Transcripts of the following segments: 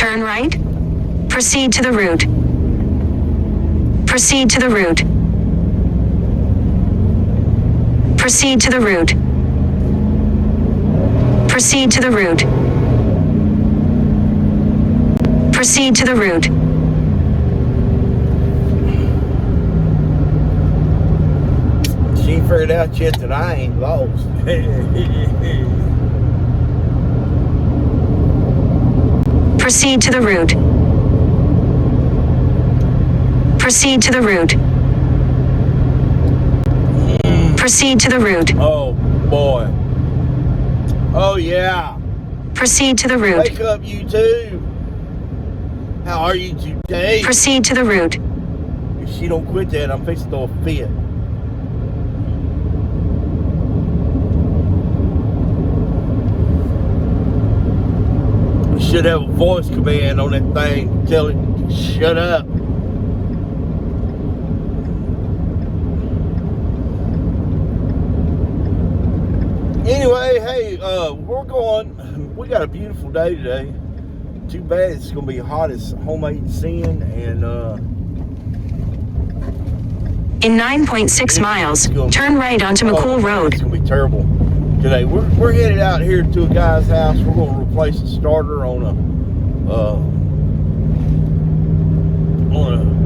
Turn right. Proceed to the route. Proceed to the route. Proceed to the route. Proceed to the route. Proceed to the route. She ain't figured out yet that I ain't lost. Proceed to the route. Proceed to the route. Proceed to the route. Oh, boy. Oh, yeah. Proceed to the route. Wake up, you two. How are you today? Proceed to the route. If she don't quit that, I'm fixing to throw a fit. We should have a voice command on that thing. Tell it to shut up. Anyway, hey, we're going. We got a beautiful day today. Too bad it's gonna be hot as homemade sin, and in 9.6 miles, turn right onto McCool Road. It's gonna be terrible today. We're headed out here to a guy's house. We're gonna replace the starter on an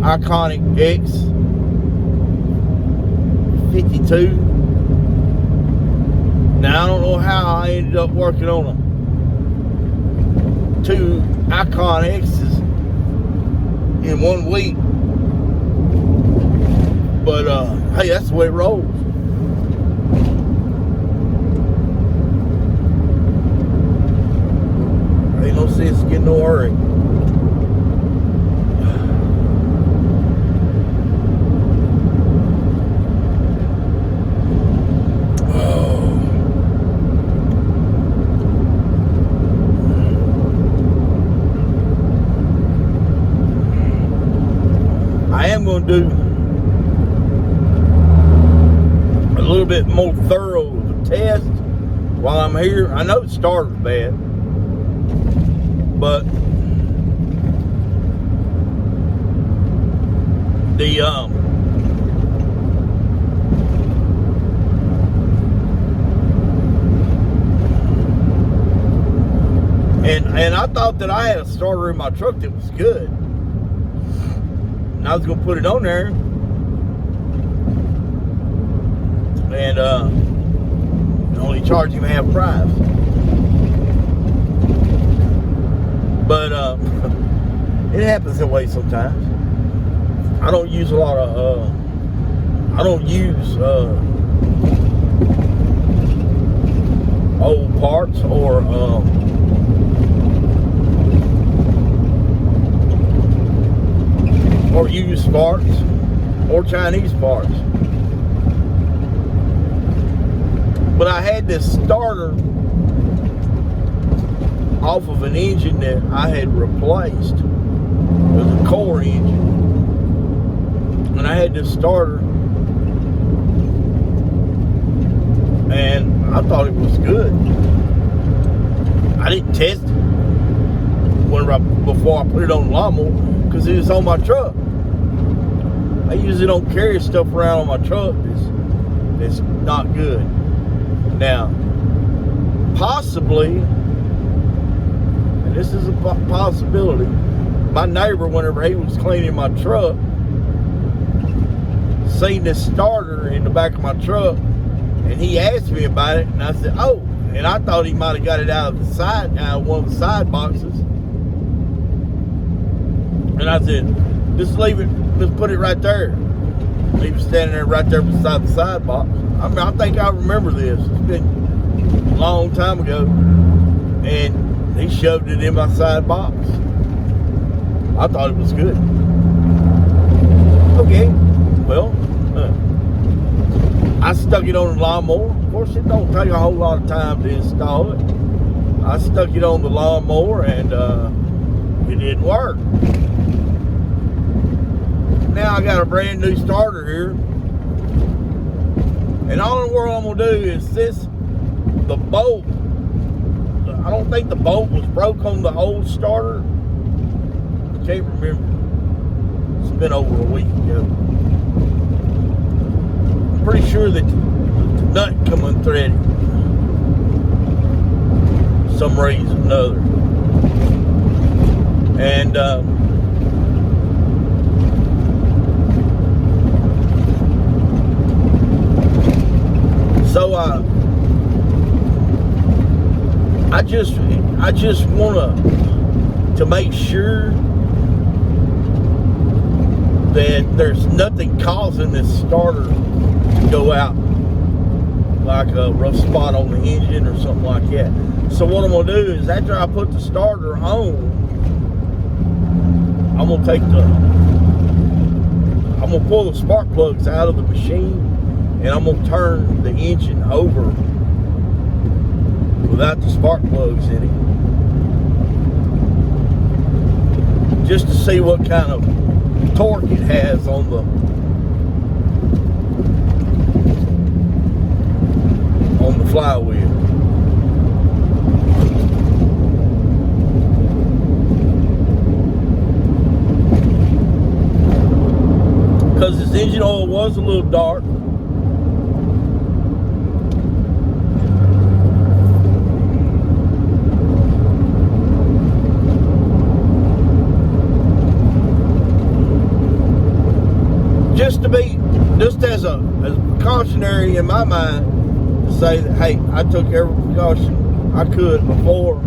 iconic X52. Now I don't know how I ended up working on two Icon X's in 1 week, but hey, that's the way it rolls. Ain't no sense in getting no hurry. Going to do a little bit more thorough of a test while I'm here. I know the starter's bad, but the and I thought that I had a starter in my truck that was good. I was gonna put it on there and only charge him half price. But it happens that way sometimes. I don't use a lot of old parts or used parts or Chinese parts. But I had this starter off of an engine that I had replaced. It was a Kohler engine. And I had this starter and I thought it was good. I didn't test it before I put it on the lawnmower because it was on my truck. I usually don't carry stuff around on my truck that's not good. Now, possibly, and this is a possibility, my neighbor, whenever he was cleaning my truck, seen this starter in the back of my truck, and he asked me about it, and I said, oh, and I thought he might have got it out of one of the side boxes. And I said, just leave it, just put it right there. Leave it standing there right there beside the side box. I mean, I think I remember this. It's been a long time ago. And he shoved it in my side box. I thought it was good. Okay, well, I stuck it on the lawnmower. Of course, it don't take a whole lot of time to install it. I stuck it on the lawnmower and it didn't work. Now I got a brand new starter here, and all in the world I'm gonna do is the bolt. I don't think the bolt was broke on the old starter, can't remember. It's been over a week ago. I'm pretty sure that the nut come unthreaded. For some reason or another. And so I just want to make sure that there's nothing causing this starter to go out, like a rough spot on the engine or something like that. So what I'm gonna do is, after I put the starter on, I'm gonna pull the spark plugs out of the machine, and I'm gonna turn the engine over without the spark plugs in it, just to see what kind of torque it has on the flywheel. Because this engine oil was a little dark. Just as a precautionary in my mind, to say that, hey, I took every precaution I could before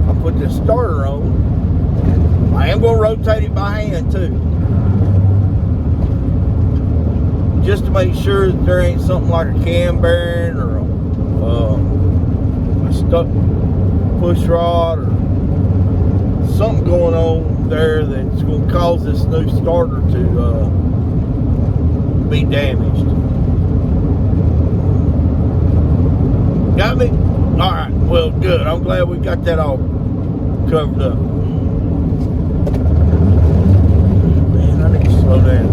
I put this starter on. I am going to rotate it by hand too, just to make sure that there ain't something like a cam bearing or a stuck push rod or something going on there that's going to cause this new starter to be damaged. Got me? Alright, well, good. I'm glad we got that all covered up. Man, I need to slow down.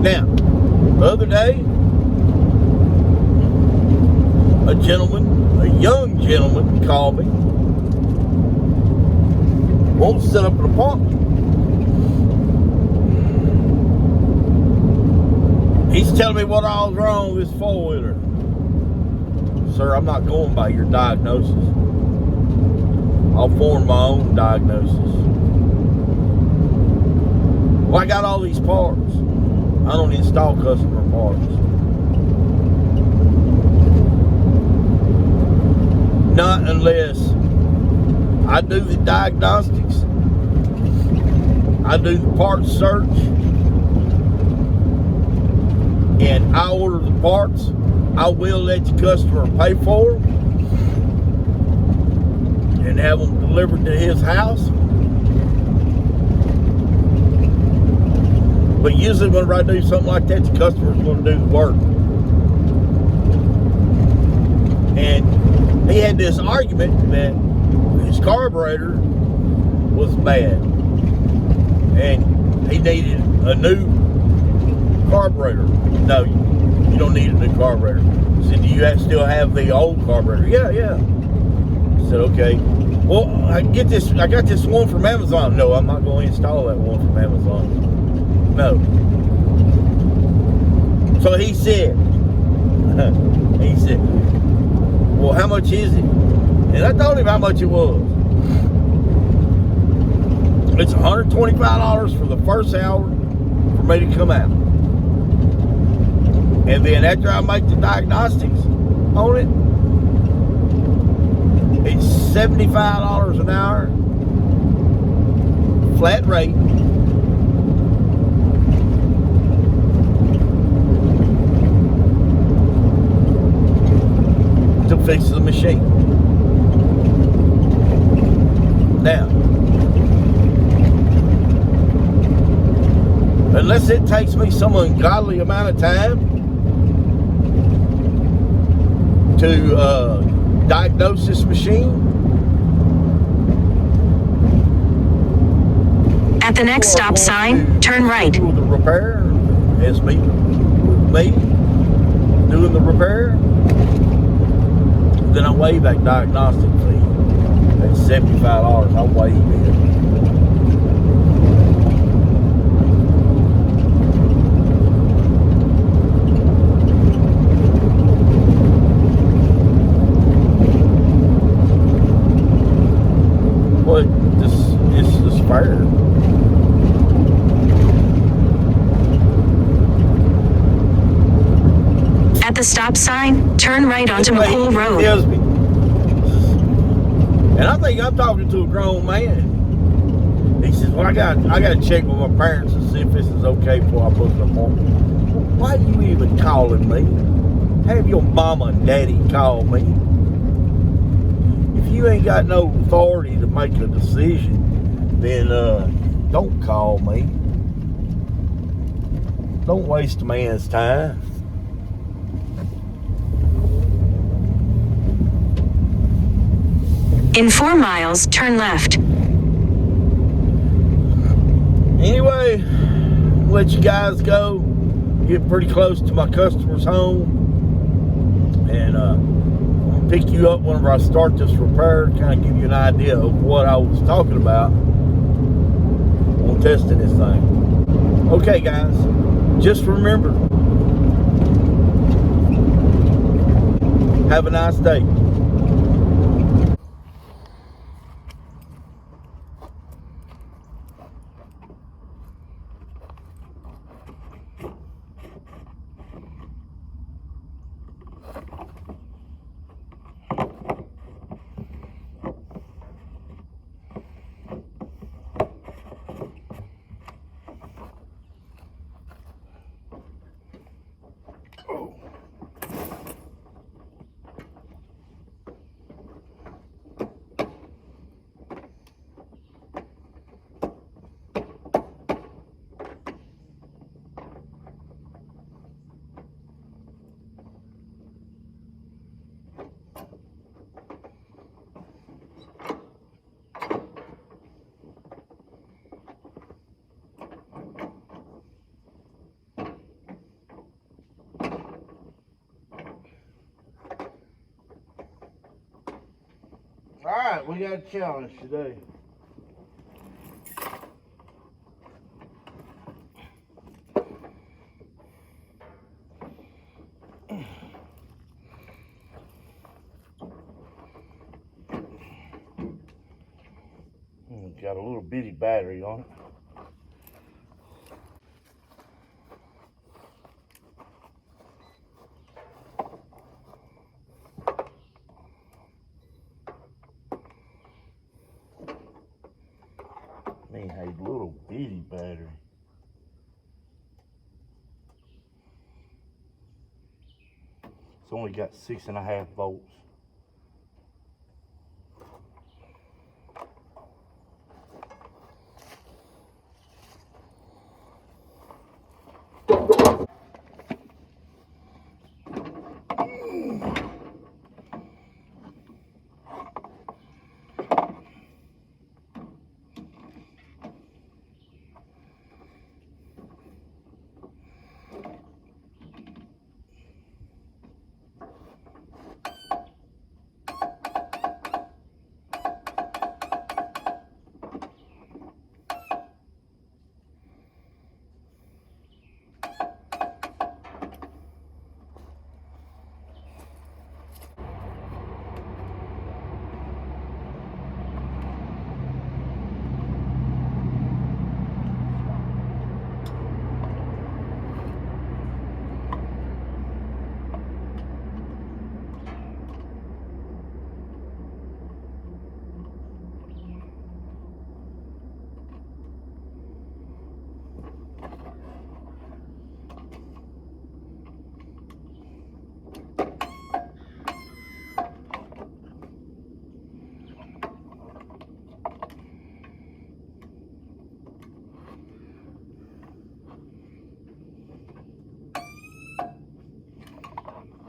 Now, the other day, a young gentleman called me, wants to set up an appointment. He's telling me what all's wrong with this four-wheeler. Sir, I'm not going by your diagnosis. I'll form my own diagnosis. Well, I got all these parts. I don't install customer parts. Not unless I do the diagnostics, I do the parts search, and I order the parts. I will let the customer pay for them and have them delivered to his house. But usually whenever I do something like that, the customer's going to do the work. And he had this argument that his carburetor was bad and he needed a new carburetor. No, you don't need a new carburetor. He said, do you still have the old carburetor? Yeah. I said, okay. Well, I got this one from Amazon. No, I'm not going to install that one from Amazon. No. So he said, well, how much is it? And I told him how much it was. It's $125 for the first hour for me to come out. And then after I make the diagnostics on it, it's $75 an hour, flat rate. To fix the machine. Now, unless it takes me some ungodly amount of time to diagnose this machine, At the next stop sign, turn right. Do the repair, as me doing the repair, then I waive that diagnostic fee. That's $75. I waive it. But it's the spare. At the stop sign, turn right onto McCool He Road. tells me, and I think I'm talking to a grown man. He says, "Well, I got to check with my parents and see if this is okay before I book an appointment." Well, why are you even calling me? Have your mama and daddy call me. If you ain't got no authority to make a decision, then don't call me. Don't waste a man's time. In 4 miles, turn left. Anyway, let you guys go. Get pretty close to my customer's home. And I'll pick you up whenever I start this repair, kind of give you an idea of what I was talking about on testing this thing. Okay, guys, just remember, have a nice day. All right, we got a challenge today. Got a little bitty battery on it. Man, a little bitty battery. It's only got 6.5 volts.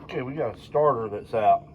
Okay, we got a starter that's out.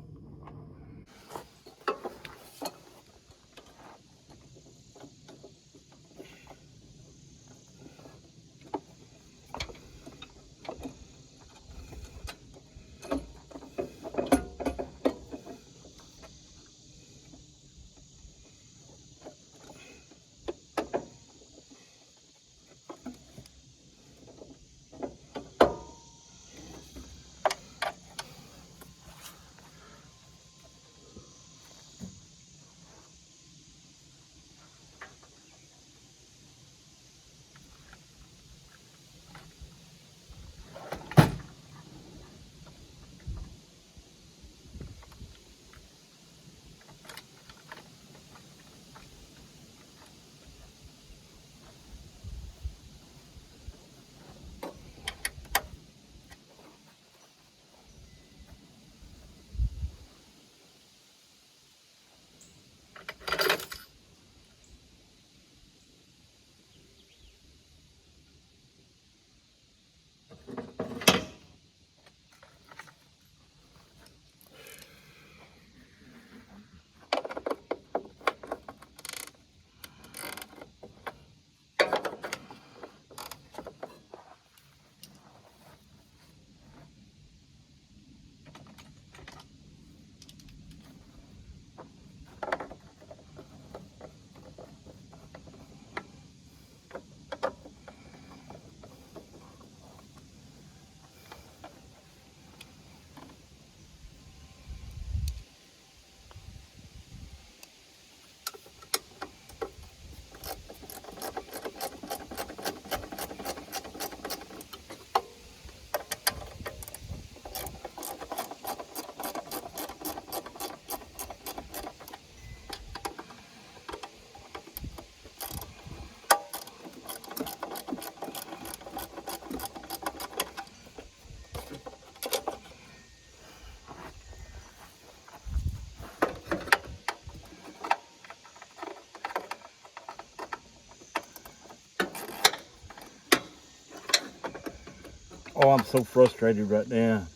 Oh, I'm so frustrated right now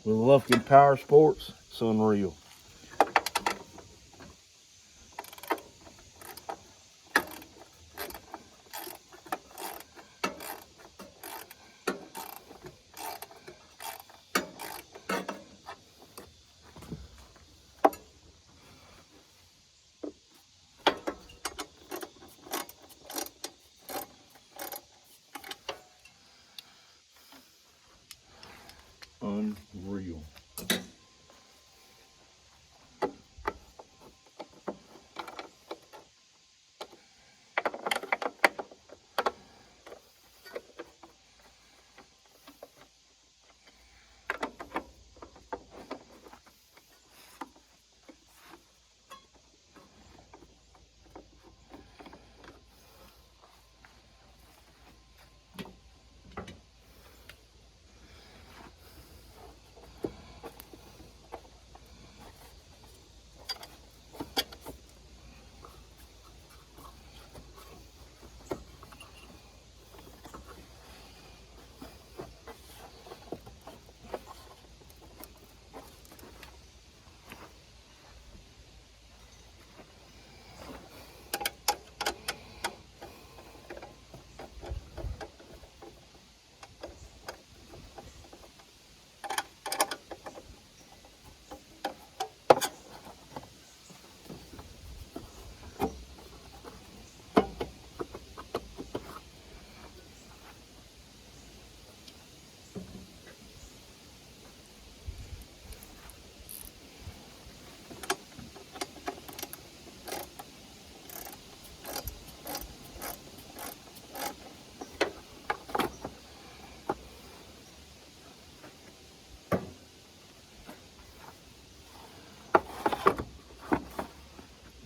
with Lufkin Power Sports. It's unreal. Unreal.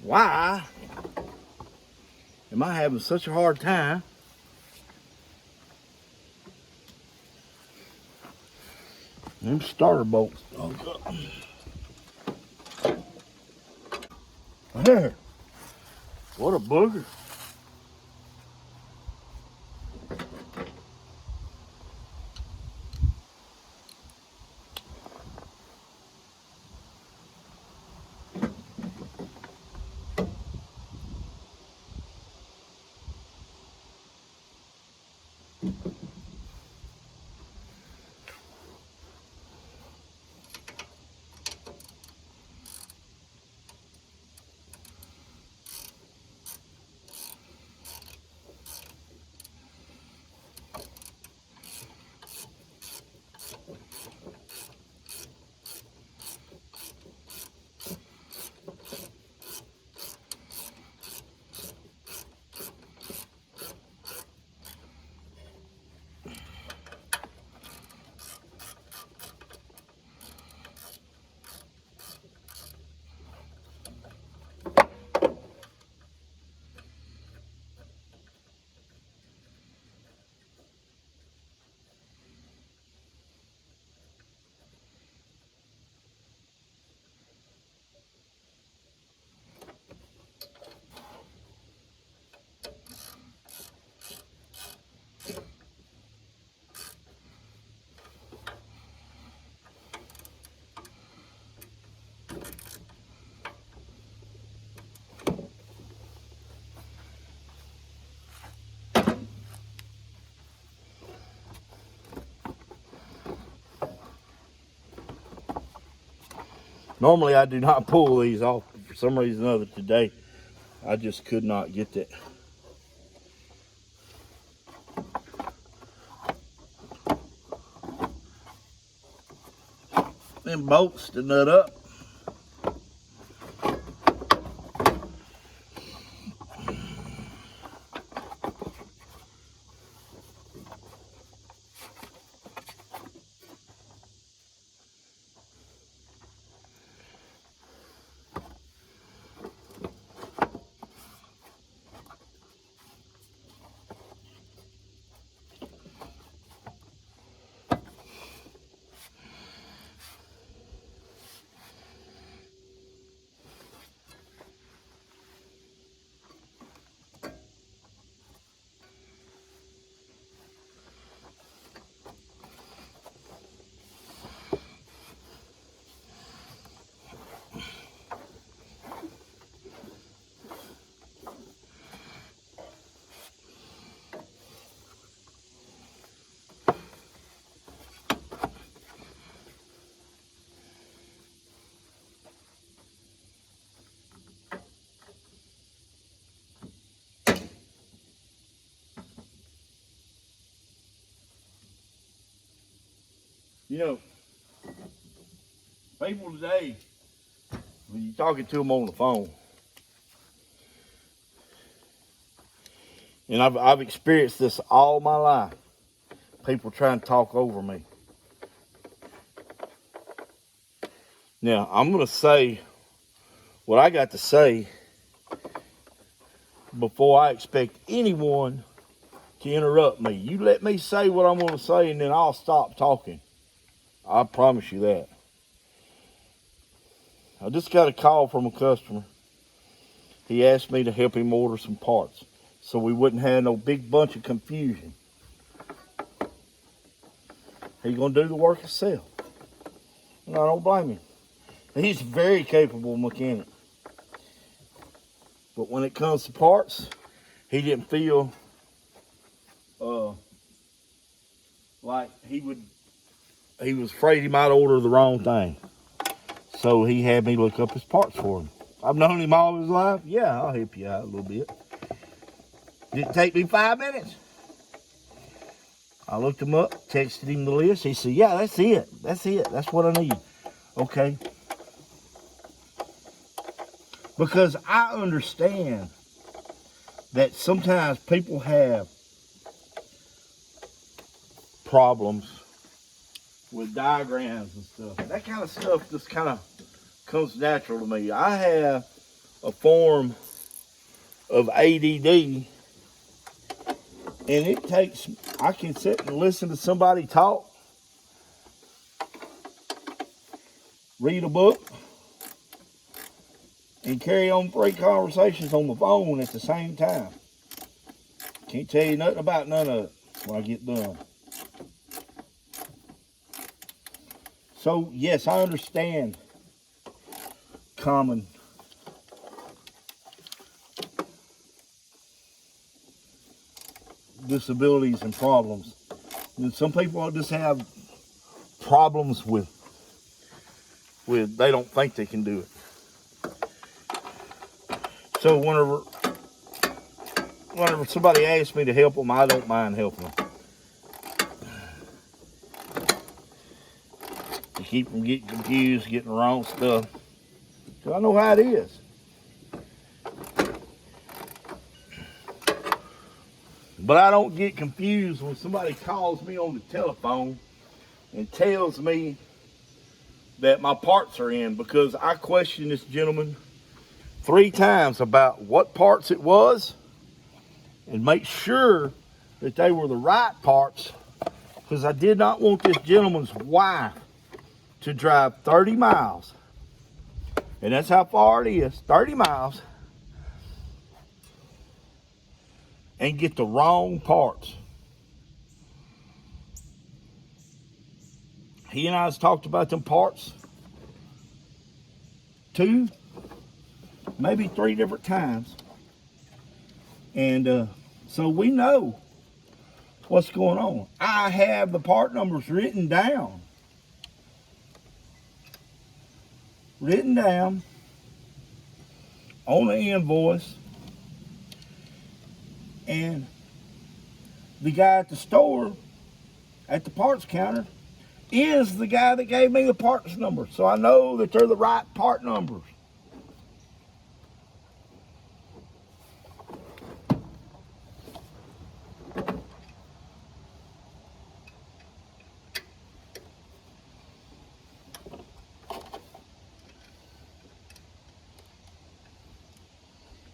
Why am I having such a hard time them starter bolts? Oh, there. What a booger. Normally I do not pull these off. For some reason or other today, I just could not get that. Them bolts to nut up. You know, people today, when you're talking to them on the phone, and I've experienced this all my life, people trying to talk over me. Now, I'm going to say what I got to say before I expect anyone to interrupt me. You let me say what I'm going to say, and then I'll stop talking. I promise you that. I just got a call from a customer. He asked me to help him order some parts so we wouldn't have no big bunch of confusion. He's going to do the work himself. And I don't blame him. He's a very capable mechanic. But when it comes to parts, he didn't feel like he was afraid he might order the wrong thing. So he had me look up his parts for him. I've known him all his life. Yeah, I'll help you out a little bit. Didn't take me 5 minutes. I looked him up, texted him the list. He said, yeah, that's it. That's it. That's what I need. Okay. Because I understand that sometimes people have problems with diagrams and stuff. That kind of stuff just kind of comes natural to me. I have a form of ADD, and it takes, I can sit and listen to somebody talk, read a book, and carry on 3 conversations on the phone at the same time. Can't tell you nothing about none of it when I get done. So, yes, I understand common disabilities and problems. And some people just have problems with they don't think they can do it. So whenever somebody asks me to help them, I don't mind helping them. To keep them getting confused, getting the wrong stuff. Because I know how it is. But I don't get confused when somebody calls me on the telephone and tells me that my parts are in, because I questioned this gentleman 3 times about what parts it was and make sure that they were the right parts, because I did not want this gentleman's wife to drive 30 miles, and that's how far it is, 30 miles, and get the wrong parts. He and I has talked about them parts 2, maybe 3 different times. And so we know what's going on. I have the part numbers written down. On the invoice. And the guy at the store, at the parts counter, is the guy that gave me the parts number. So I know that they're the right part numbers.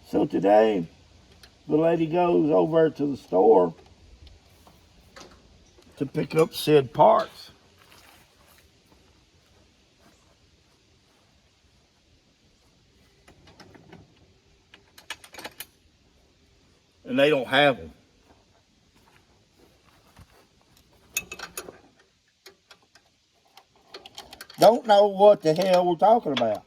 So today, the lady goes over to the store to pick up said parts. And they don't have them. Don't know what the hell we're talking about.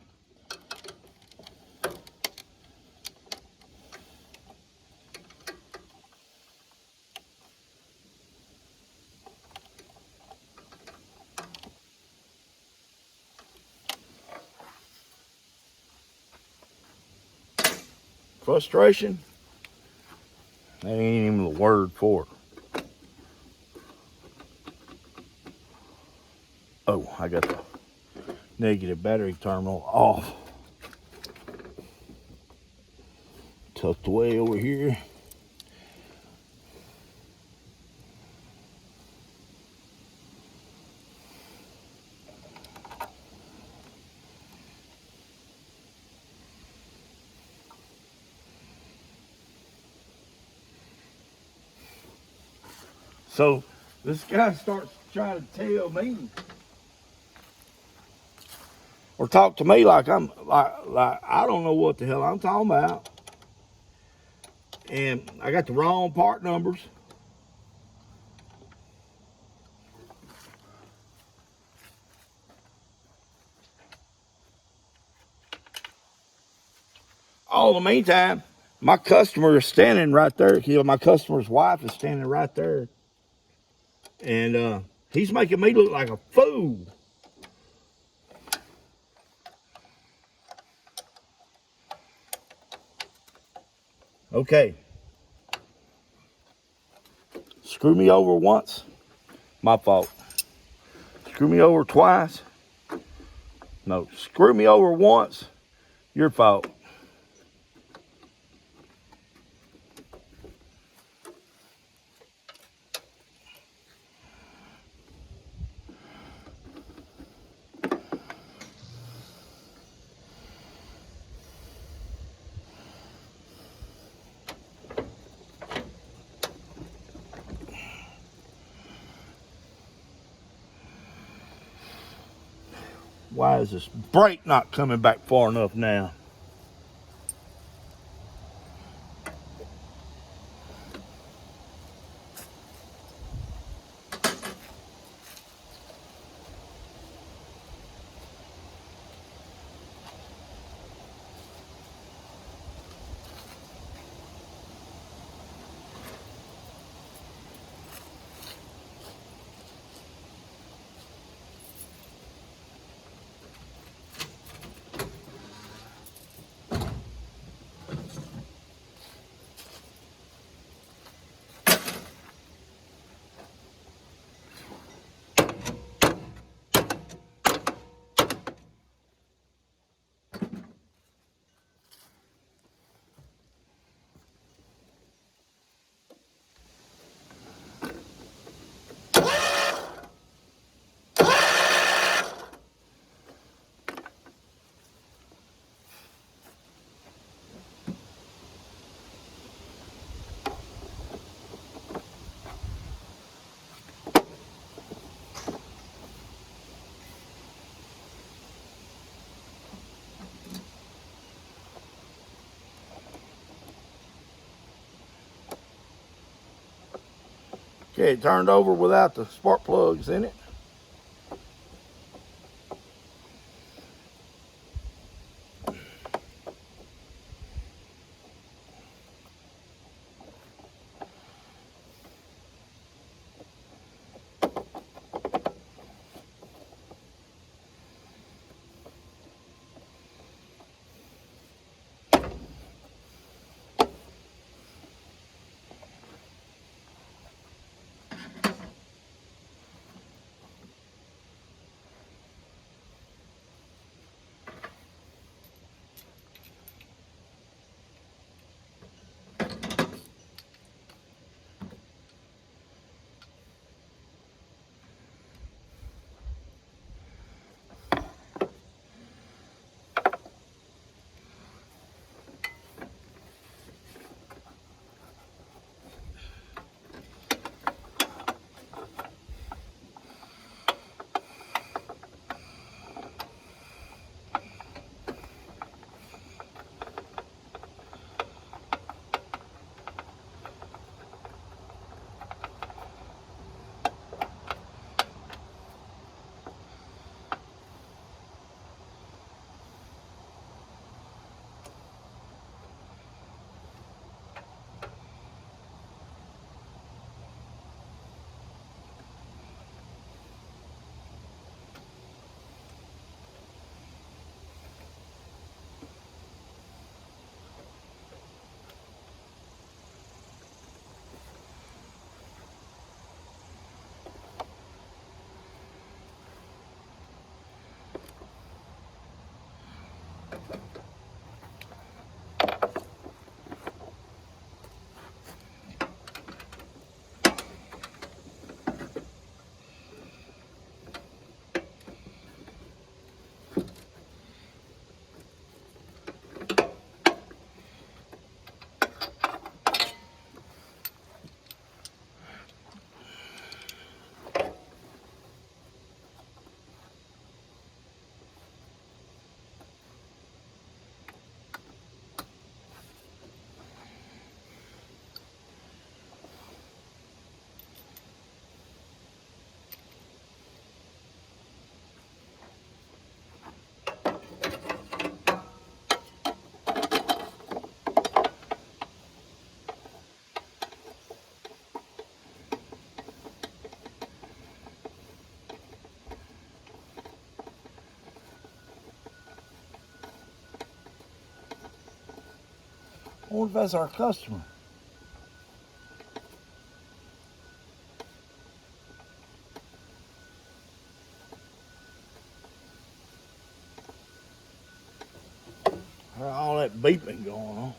Frustration? That ain't even the word for it. Oh, I got the negative battery terminal off. Tucked away over here. So this guy starts trying to tell me or talk to me like I'm like I don't know what the hell I'm talking about. And I got the wrong part numbers. All in the meantime, my customer is standing right there. My customer's wife is standing right there. And he's making me look like a fool. Okay. Screw me over once, my fault. Screw me over twice. No, screw me over once, your fault. Why is this brake not coming back far enough now? Okay, it turned over without the spark plugs in it. I wonder if that's our customer. All that beeping going on.